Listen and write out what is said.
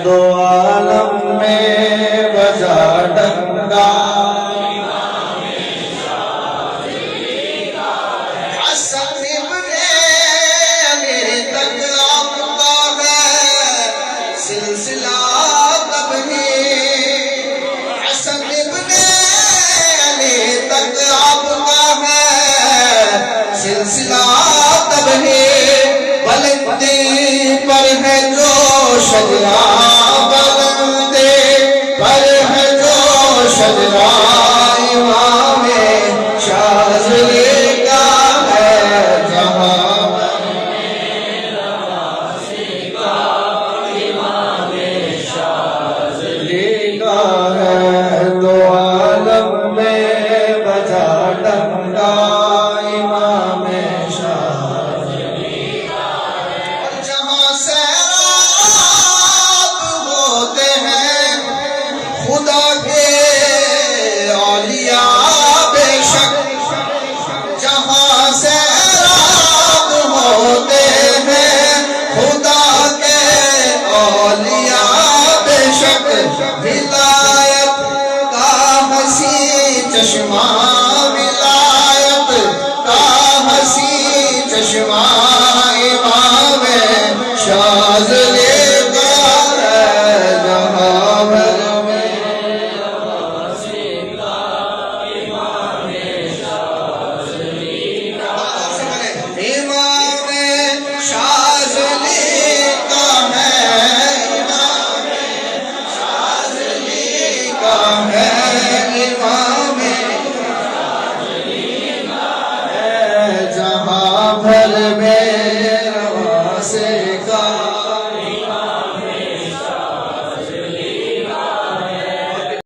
दो आलम में बजा डंका। हसन इब्ने अली तक आपका है सिलसिला तबही। हसन इब्ने अली तक आपका है सिलसिला तबही। बुलंदी पर है जो शजरा, बुलंदी पर है जो शजरा इमामे शाज़िली का है जहां। शाज़िली का है दो आलम में बजा डंका इमामे खुदा के औलिया बेशक जहाँ से रात होते हैं। खुदा के औलिया बेशक विलायत का हसी चश्मा, विलायत का हसी चश्मा इमाम शाज़िली जहाँ भर